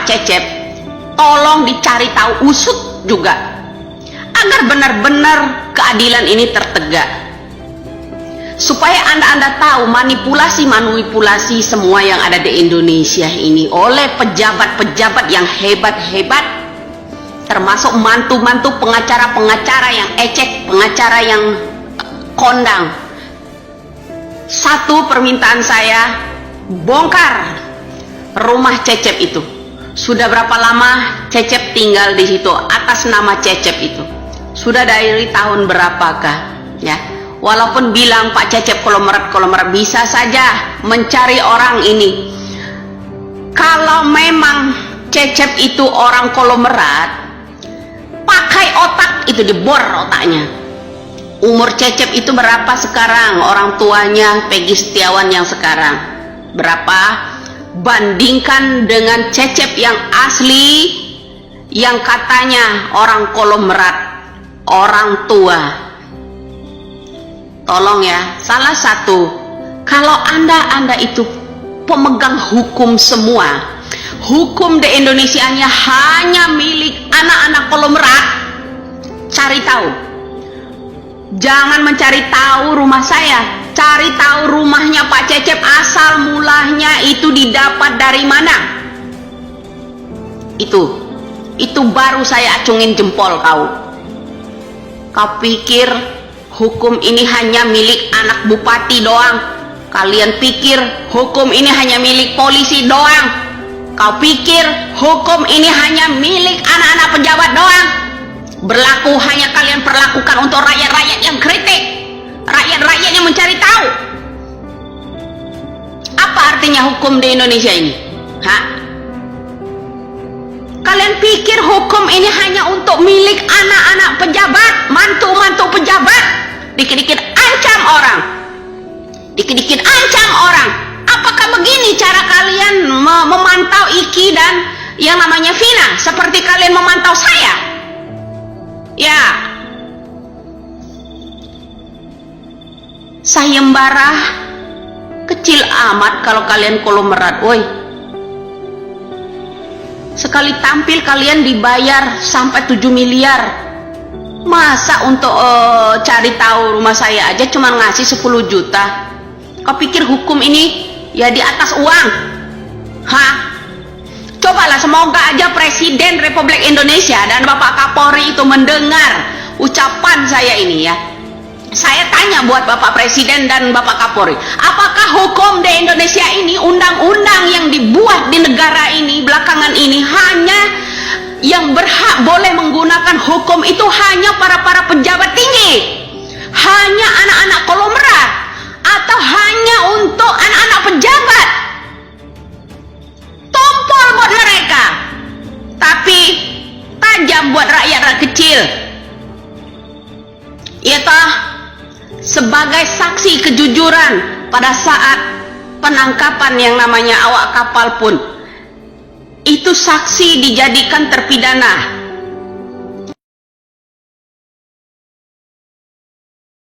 Pak Cecep tolong dicari tahu, usut juga, agar benar-benar keadilan ini tertegak, supaya anda tahu manipulasi semua yang ada di Indonesia ini oleh pejabat-pejabat yang hebat-hebat, termasuk mantu-mantu pengacara-pengacara yang ecek, pengacara yang kondang. Satu permintaan saya, bongkar rumah Cecep itu. Sudah berapa lama Cecep tinggal di situ atas nama Cecep itu? Sudah dari tahun berapakah? Ya, walaupun bilang Pak Cecep kolomerat, bisa saja mencari orang ini. Kalau memang Cecep itu orang kolomerat, pakai otak itu, dibor otaknya. Umur Cecep itu berapa sekarang? Orang tuanya Peggy Setiawan yang sekarang berapa? Bandingkan dengan Cecep yang asli, yang katanya orang kolomerat, orang tua. Tolong ya, salah satu, kalau anda itu pemegang hukum semua, hukum di Indonesia hanya milik anak-anak kolomerat, cari tahu. Jangan mencari tahu rumah saya, cari tahu rumahnya Pak Cecep, asal mulanya itu didapat dari mana. Itu baru saya acungin jempol kau. Kau pikir hukum ini hanya milik anak bupati doang? Kalian pikir hukum ini hanya milik polisi doang? Kau pikir hukum ini hanya milik anak-anak pejabat doang? Berlaku hanya kalian perlakukan untuk rakyat-rakyat yang kritik, rakyat-rakyat yang mencari tahu. Apa artinya hukum di Indonesia ini? Kalian pikir hukum ini hanya untuk milik anak-anak pejabat, mantu-mantu pejabat? Dikit-dikit ancam orang, dikit-dikit ancam orang. Apakah begini cara kalian memantau Iki dan yang namanya Vina, seperti kalian memantau saya? Ya, sayembara kecil amat kalau kalian kolomerat, woi. Sekali tampil kalian dibayar sampai 7 miliar. Masa untuk cari tahu rumah saya aja cuma ngasih 10 juta? Kau pikir hukum ini ya di atas uang? Cobalah, semoga aja Presiden Republik Indonesia dan Bapak Kapolri itu mendengar ucapan saya ini ya. Saya tanya buat Bapak Presiden dan Bapak Kapolri, apakah hukum di Indonesia ini, undang-undang yang dibuat di negara ini belakangan ini, hanya yang berhak boleh menggunakan hukum itu hanya para pejabat tinggi, hanya anak-anak kolomerat, atau hanya untuk anak-anak pejabat? Tumpul buat mereka, tapi tajam buat rakyat kecil. Ya toh, sebagai saksi kejujuran pada saat penangkapan yang namanya awak kapal pun, itu saksi dijadikan terpidana.